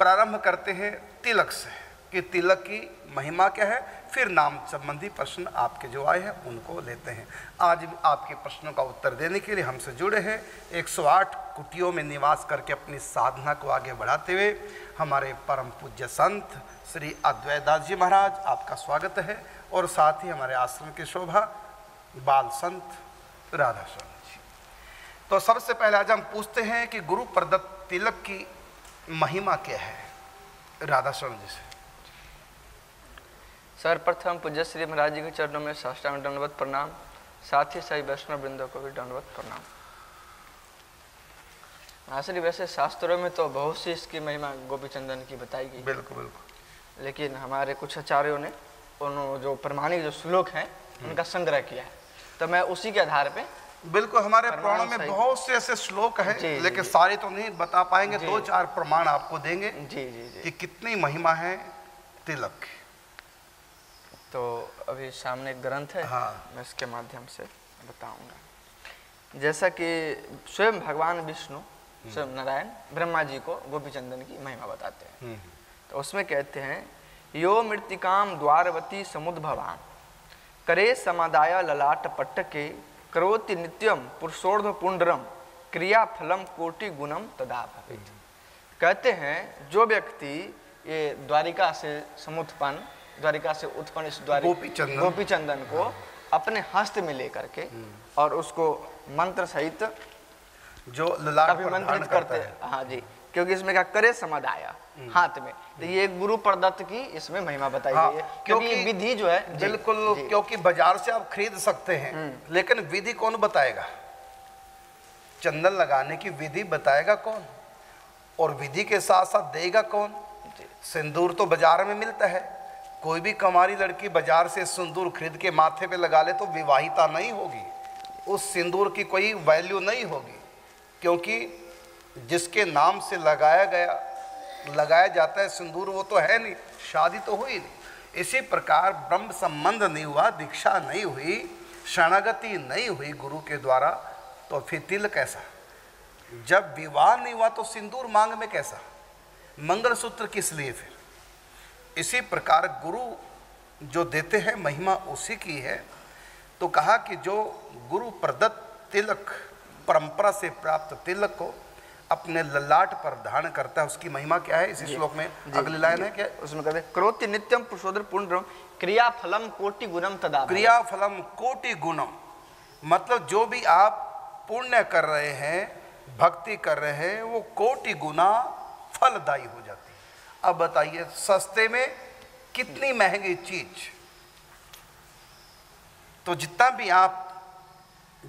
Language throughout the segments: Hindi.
प्रारंभ करते हैं तिलक से कि तिलक की महिमा क्या है, फिर नाम संबंधी प्रश्न आपके जो आए हैं उनको लेते हैं। आज आपके प्रश्नों का उत्तर देने के लिए हमसे जुड़े हैं 108 कुटियों में निवास करके अपनी साधना को आगे बढ़ाते हुए हमारे परम पूज्य संत श्री अद्वैत दास जी महाराज, आपका स्वागत है। और साथ ही हमारे आश्रम की शोभा बाल संत राधा स्वामी जी। तो सबसे पहले आज हम पूछते हैं कि गुरु प्रदत्त तिलक की महिमा क्या है, राधा स्वामी जी से। सर्वप्रथम पूज्य श्री महाराज जी के चरणों में साष्टांग दंडवत प्रणाम, साथ ही सभी वैष्णव वृंदों को भी दंडवत प्रणाम। आश्री वैसे शास्त्रों में तो बहुत सी इसकी महिमा गोपी चंदन की बताई गई, बिल्कुल बिल्कुल, लेकिन हमारे कुछ आचार्यों ने उन जो प्रमाणिक जो श्लोक हैं उनका संग्रह किया है, तो मैं उसी के आधार पे बिल्कुल हमारे पुराणों में बहुत से ऐसे श्लोक हैं, लेकिन सारे तो नहीं बता पाएंगे, 2-4 प्रमाण आपको देंगे जी जी जी कि कितनी महिमा है तिलक की। तो अभी सामने एक ग्रंथ है, हाँ। मैं इसके माध्यम से बताऊंगा। जैसा कि स्वयं भगवान विष्णु, स्वयं नारायण ब्रह्मा जी को गोपी चंदन की महिमा बताते हैं। तो उसमें कहते हैं, यो मृत्तिकाम द्वारवती समुद्भवाम करे समादाय ललाट पट्टके करोति नित्यम पुरुषोर्ध पुंडरम क्रिया फलम कोटि गुणम तदा भवेत्। कहते हैं जो व्यक्ति ये द्वारिका से समुत्पन्न, द्वारिका से उत्पन्न इस गोपी चंदन को अपने हस्त में लेकर के और उसको मंत्र सहित जो ललाट पर अभिमंत्रित करते हैं, हाँ जी, क्योंकि इसमें क्या करे समादाया हाथ में, तो ये गुरु प्रदत्त की इसमें महिमा बताई गई है। क्योंकि विधि जो है बिल्कुल, क्योंकि बाजार से आप खरीद सकते हैं, लेकिन विधि कौन बताएगा? चंदन लगाने की विधि बताएगा कौन, और विधि के साथ साथ देगा कौन? सिंदूर तो बाजार में मिलता है, कोई भी कमारी लड़की बाजार से सिंदूर खरीद के माथे पे लगा ले तो विवाहिता नहीं होगी, उस सिंदूर की कोई वैल्यू नहीं होगी, क्योंकि जिसके नाम से लगाया जाता है सिंदूर वो तो है नहीं, शादी तो हुई नहीं। इसी प्रकार ब्रह्म संबंध नहीं हुआ, दीक्षा नहीं हुई, शरणागति नहीं हुई गुरु के द्वारा, तो फिर तिल कैसा? जब विवाह नहीं हुआ तो सिंदूर मांग में कैसा? मंगलसूत्र किस लिए फिर? इसी प्रकार गुरु जो देते हैं महिमा उसी की है। तो कहा कि जो गुरु प्रदत्त तिलक, परंपरा से प्राप्त तिलक को अपने ललाट पर धारण करता है, उसकी महिमा क्या है? इसी श्लोक में अगली लाइन है क्या? उसमें कहते हैं, करोति नित्यम पुरुषोदर पुण्यम क्रिया फलम कोटि गुणम तदा। क्रिया फलम कोटि गुणम, मतलब जो भी आप पुण्य कर रहे हैं, भक्ति कर रहे हैं, वो कोटि गुना फलदायी हो जाती है। अब बताइए, सस्ते में कितनी महंगी चीज, तो जितना भी आप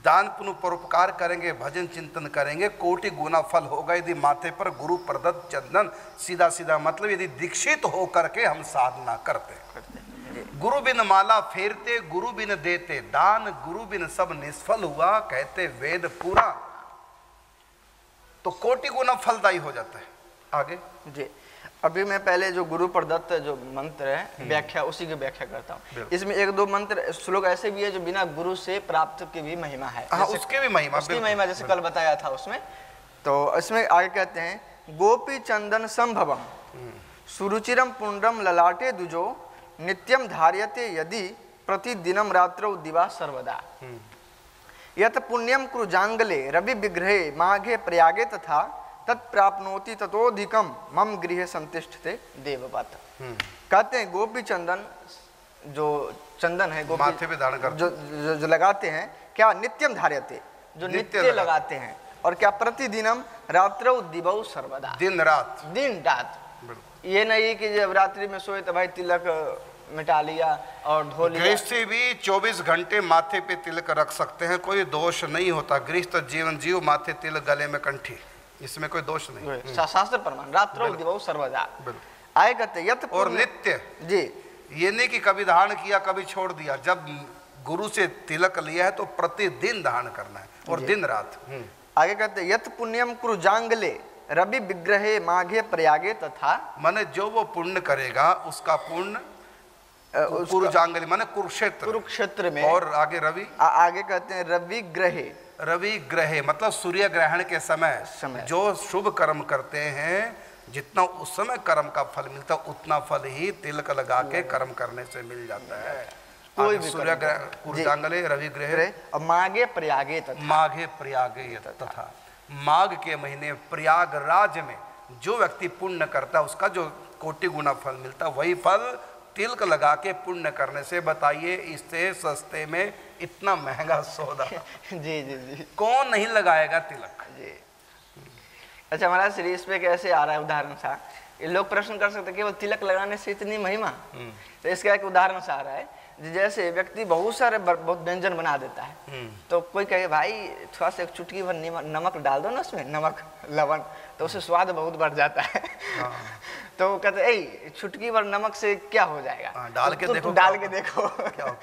दान पुण्य परोपकार करेंगे, भजन चिंतन करेंगे, कोटि गुना फल होगा यदि माथे पर गुरु प्रदत्त चंदन, सीधा सीधा मतलब यदि दीक्षित हो करके हम साधना करते। गुरु बिन माला फेरते, गुरु बिन देते दान, गुरु बिन सब निष्फल हुआ, कहते वेद पूरा, तो कोटि गुना फलदायी हो जाता है। आगे जी, अभी मैं पहले जो गुरु प्रदत्त जो मंत्र है व्याख्या, उसी की व्याख्या करता हूँ। इसमें 1-2 मंत्र श्लोक ऐसे भी है जो बिना गुरु से प्राप्त की भी महिमा है। उसकी भी महिमा, उसकी महिमा जैसे कल बताया था उसमें। तो इसमें आगे कहते हैं, गोपी चंदन संभवम सुरुचिरम पुंडम ललाटे दुजो नित्यम धार्यते यदि प्रतिदिनम रात्रौ दिवा सर्वदा यत पुण्यम कुरुजांगले रवि विग्रहे माघे प्रयागे तथा तत्प्राप्नोति ततोधिकम मम गृह संतिष्ठते देववत। कहते हैं गोपी चंदन, जो चंदन है गोपी माथे पे धारण करते, जो लगाते हैं, क्या नित्यम धार्यते, जो नित्य लगाते हैं, और क्या प्रतिदिनम रात्रौ दिवौ सर्वदा, दिन रात, दिन रात। ये नहीं कि जब रात्रि में सोए तो भाई तिलक मिटा लिया और धो लिया। गृहस्थ भी 24 घंटे माथे पे तिलक रख सकते हैं, कोई दोष नहीं होता। गृहस्थ जीवन जीव, माथे तिलक, गले में कंठी, इसमें कोई दोष नहीं। शास्त्र प्रमाण रात्रो दिवौ सर्वदा। आए कहते यत और नित्य जी, ये नहीं कि कभी धारण किया कभी छोड़ दिया। जब गुरु से तिलक लिया है तो प्रतिदिन धारण करना है, और दिन रात। आगे कहते यत पुण्यम कुरुजांगले रवि विग्रहे माघे प्रयागे तथा, माने जो वो पुण्य करेगा उसका पुण्य कुरुजांगली माने कुरुक्षेत्र में, और आगे रवि, आगे कहते हैं रवि ग्रहे, रवि ग्रहे मतलब सूर्य ग्रहण के समय जो शुभ कर्म करते हैं जितना उस समय कर्म का फल मिलता उतना फल ही तिलक लगा के कर्म करने से मिल जाता है। कोई भी सूर्य ग्रह कुर्जांगले रवि ग्रह और माघे प्रयागे तथा, माघे प्रयागे तथा, माघ के महीने प्रयागराज में जो व्यक्ति पुण्य करता है उसका जो कोटि गुना फल मिलता वही फल तिलक लगा के पुण्य करने से। बताइए इससे सस्ते में इतना महंगा सौदा जी जी जी कौन नहीं लगाएगा तिलक जी। अच्छा महाराज श्री इस पे कैसे आ रहा है उदाहरण सा, ये लोग प्रश्न कर सकते केवल तिलक लगाने से इतनी महिमा, तो इसका एक उदाहरण सा आ रहा है। जैसे व्यक्ति बहुत सारे बहुत व्यंजन बना देता है, तो कोई कहे भाई थोड़ा सा एक चुटकी भर नमक डाल दो ना उसमें, नमक लवण, तो उससे स्वाद बहुत बढ़ जाता है। तो वो कहते ए चुटकी भर नमक से क्या हो जाएगा, डाल के देखो, डाल के देखो क्या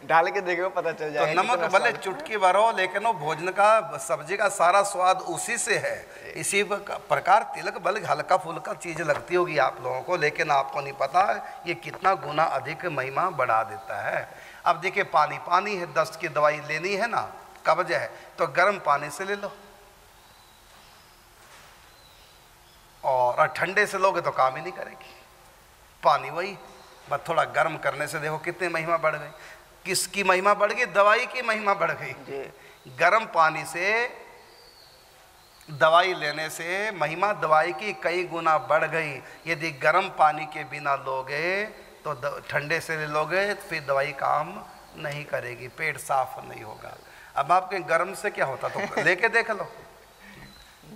डाल के देखो पता चल जाएगा। तो नमक भले चुटकी भर हो लेकिन वो भोजन का सब्जी का सारा स्वाद उसी से है। इसी प्रकार तिलक भले हल्का फुल्का चीज लगती होगी आप लोगों को, लेकिन आपको नहीं पता ये कितना गुना अधिक महिमा बढ़ा देता है। अब देखिए पानी है, दस्त की दवाई लेनी है ना, कब्ज है तो गर्म पानी से ले लो, और ठंडे से लोगे तो काम ही नहीं करेगी। पानी वही, बस थोड़ा गर्म करने से देखो कितनी महिमा बढ़ गई। किसकी महिमा बढ़ गई? दवाई की महिमा बढ़ गई। गर्म पानी से दवाई लेने से महिमा दवाई की कई गुना बढ़ गई। यदि गर्म पानी के बिना लोगे तो ठंडे से ले लोगे तो फिर दवाई काम नहीं करेगी, पेट साफ नहीं होगा। अब आपके गर्म से क्या होता, तो लेके देख लो।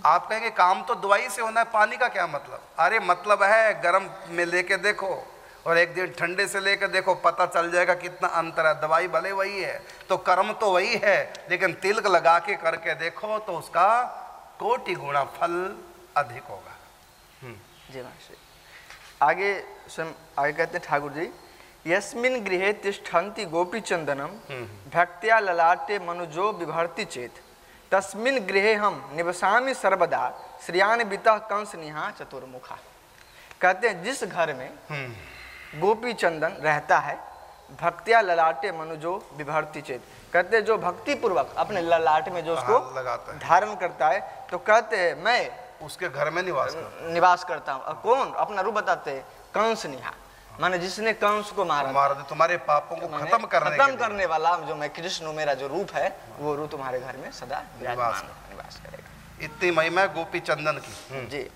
आप कहेंगे काम तो दवाई से होना है, पानी का क्या मतलब? अरे मतलब है गर्म में लेके देखो और एक दिन ठंडे से लेकर देखो, पता चल जाएगा कितना अंतर है। दवाई भले वही है तो कर्म तो वही है, लेकिन तिलक लगा के करके देखो तो उसका कोटि गुना फल अधिक होगा। जी महाशय। आगे स्वयं आगे कहते हैं ठाकुर जी, यस्मिन् गृहे तिष्ठन्ति गोपी चंदनम भक्त्या ललाटे मनुजो बिभर्ति चेत तस्मिन् गृहे हम निवसामि सर्वदा श्रियान्वितः कंस निहा चतुर्मुखा। कहते हैं जिस घर में गोपी चंदन रहता है, भक्त्या ललाटे मनुजो बिभर्ति चेत, कहते हैं जो भक्ति पूर्वक अपने ललाट में जो उसको धारण करता है, तो कहते हैं मैं उसके घर में निवास करता हूँ। और कौन? अपना रूप बताते हैं, कंस निहा, माने जिसने कंस को मारा, तुम्हारे पापों को खत्म करने वाला जो मैं कृष्ण हूँ, मेरा जो रूप है वो रूप तुम्हारे घर में सदा निवास करेगा। इतनी महिमा गोपी चंदन की। जी।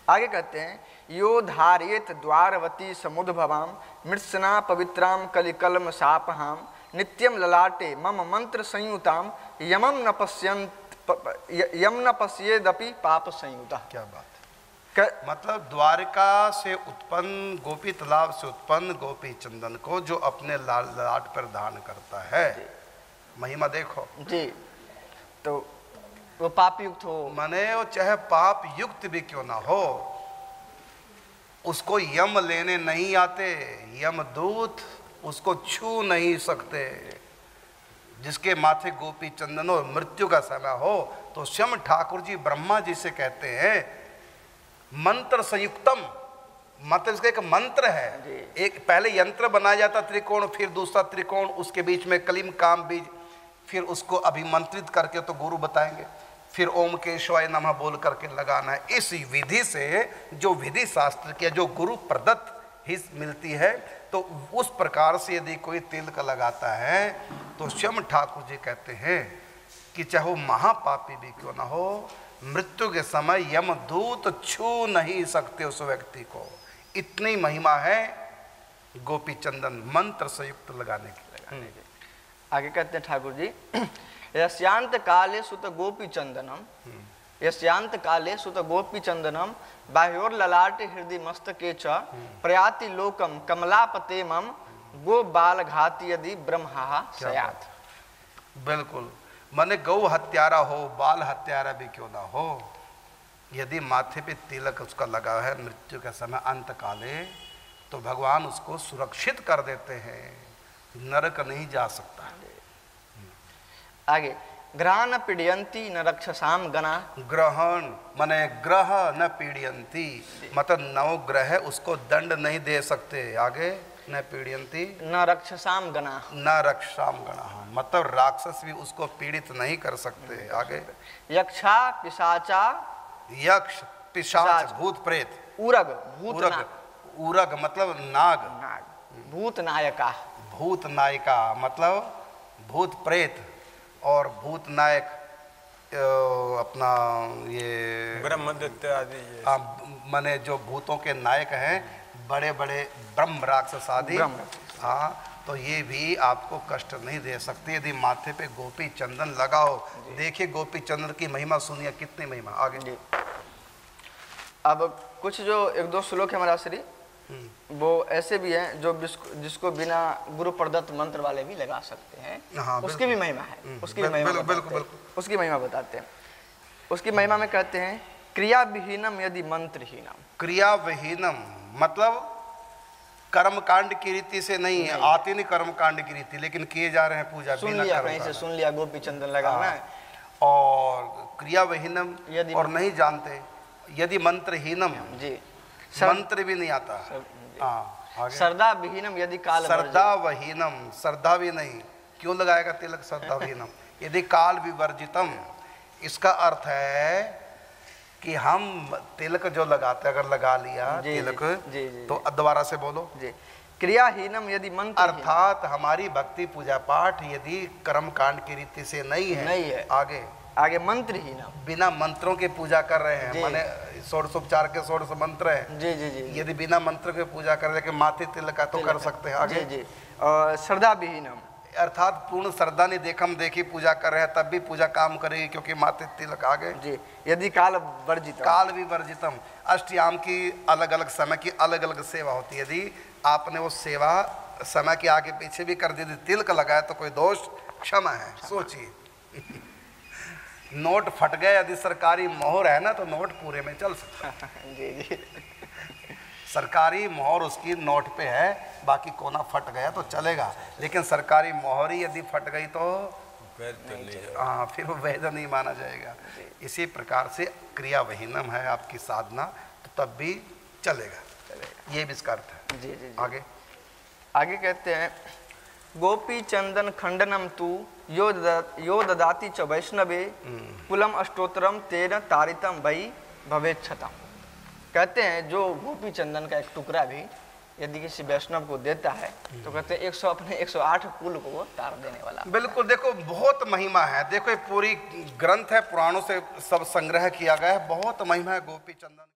आगे कहते हैं, यो धारयेत द्वारवती समुद्भवाम मृत्सना पवित्राम कलिकलम सापहाम नित्यम ललाटे मम मंत्र संयुताम यम न पश्येदपि पाप संयुता। क्या बात है। मतलब द्वारका से उत्पन्न, गोपी तालाब से उत्पन्न गोपी चंदन को जो अपने ललाट पर धारण करता है, महिमा देखो जी। तो वो पाप युक्त हो, माने वो चाहे पाप युक्त भी क्यों ना हो, उसको यम लेने नहीं आते, यमदूत उसको छू नहीं सकते। जिसके माथे गोपी चंदन और मृत्यु का समय हो तो स्वयं ठाकुर जी ब्रह्मा जी से कहते हैं मंत्र संयुक्तम, मतलब इसका एक मंत्र है। एक पहले यंत्र बनाया जाता त्रिकोण, फिर दूसरा त्रिकोण, उसके बीच में कलिम काम बीज, फिर उसको अभिमंत्रित करके तो गुरु बताएंगे, फिर ओम केशवाय नमः बोल करके लगाना है। इस विधि से जो विधि शास्त्र की जो गुरु प्रदत्त ही मिलती है, तो उस प्रकार से यदि कोई तिलक लगाता है तो स्वयं ठाकुर जी कहते हैं कि चाहे वो महापापी भी क्यों ना हो, मृत्यु के समय यमदूत छू नहीं सकते उस व्यक्ति को। इतनी महिमा है गोपी चंदन मंत्र संयुक्त लगाने की। आगे कहते हैं ठाकुर जी, यस्यांत काले सुत गोपी चंदनम, यस्यांत काले सुत गोपी चंदनम बाह्योर ललाटे हृदय मस्तके च प्रयाति लोकम कमलापते मम गो बाल घाती यदि ब्रह्मा सयात। बिल्कुल, माने गौ हत्यारा हो, बाल हत्यारा भी क्यों ना हो, यदि माथे पे तिलक उसका लगा है मृत्यु के समय अंत काले, तो भगवान उसको सुरक्षित कर देते हैं, नरक नहीं जा सकता। आगे, ग्रह न पीड़यंती न रक्षसाम गणा, ग्रहण माने ग्रह न पीड़यंती, मतलब नौ ग्रह उसको दंड नहीं दे सकते। आगे, न पीड़यंती न रक्षसाम गणा, न रक्षसाम गणा, मतलब राक्षस भी उसको पीड़ित नहीं कर सकते। आगे, यक्षा पिशाचा, यक्ष पिशाच भूत प्रेत उरग भूत उरग, उरग मतलब नाग, नाग भूत नायका, भूत नायिका मतलब भूत प्रेत, और भूत नायक अपना ये ब्रह्मदत्त आदि, माने जो भूतों के नायक हैं, बड़े बड़े ब्रह्म राक्षस आदि। हाँ, तो ये भी आपको कष्ट नहीं दे सकते यदि माथे पे गोपी चंदन लगाओ। देखिए गोपी चंदन की महिमा सुनिए, कितनी महिमा। आगे अब कुछ जो एक दो श्लोक है हमारा श्री, वो ऐसे भी हैं जो जिसको बिना गुरु प्रदत्त मंत्र वाले भी लगा सकते हैं। हाँ, उसकी भी महिमा है, उसकी भी महिमा बिल्कुल, उसकी महिमा बताते हैं। उसकी महिमा में कहते हैं क्रिया विहीनम यदि मंत्रहीनम। क्रिया विहीनम मतलब कर्म कांड की रीति से नहीं है, आती नहीं कर्म कांड की रीति, लेकिन किए जा रहे हैं पूजा। सुन लिया कहीं से, सुन लिया गोपी चंदन लगाना है। और क्रिया विहीनम और नहीं जानते, यदि मंत्रहीनम जी, मंत्र भी नहीं आता। हाँ, श्रद्धा विहीनम यदि काल, श्रद्धा वहीनम, श्रद्धा भी नहीं, क्यों लगाएगा तिलक श्रद्धा विहीनम, यदि काल विवर्जितम। इसका अर्थ है कि हम तिलक जो लगाते, अगर लगा लिया तिलक, तो दोबारा से बोलो जी, क्रियाहीनम यदि मंत्र, अर्थात हमारी भक्ति पूजा पाठ यदि कर्म कांड की रीति से नहीं है। आगे मंत्रहीनम, बिना मंत्रों के पूजा कर रहे हैं, माने षोडशोपचार के 16 मंत्र हैं। जी, यदि बिना मंत्र के पूजा कर रहे, माथे तिलक का तो कर सकते हैं। आगे जी, और श्रद्धा विहीनम अर्थात पूर्ण श्रद्धा नहीं देखम देखी पूजा कर रहे हैं, तब भी पूजा काम करेगी क्योंकि माथे तिलक। आगे जी, यदि काल वर्जितम, काल भी वर्जितम, अष्टयाम की अलग अलग समय की अलग अलग सेवा होती है। यदि आपने वो सेवा समय के आगे पीछे भी कर दी, तिलक लगाया तो कोई दोष क्षमा है। सोचिए नोट फट गए, यदि सरकारी मोहर है ना तो नोट पूरे में चल सकता है। जी, सरकारी मोहर उसकी नोट पे है, बाकी कोना फट गया तो चलेगा, लेकिन सरकारी मोहर ही यदि फट गई तो हाँ, फिर वो वैध नहीं माना जाएगा। इसी प्रकार से क्रिया वहीनम है आपकी साधना, तो तब भी चलेगा। ये भी इसका अर्थ है। जी। आगे कहते हैं गोपी चंदन खंडनम तू यो ददाति च वैष्णवे कुलम अष्टोत्तरम तेन तारितम वै भवेच्छतम। कहते हैं जो गोपी चंदन का एक टुकड़ा भी यदि किसी वैष्णव को देता है तो कहते हैं 108 कुल को वो तार देने वाला। बिल्कुल, देखो बहुत महिमा है। देखो ये पूरी ग्रंथ है, पुराणों से सब संग्रह किया गया है, बहुत महिमा है गोपी चंदन।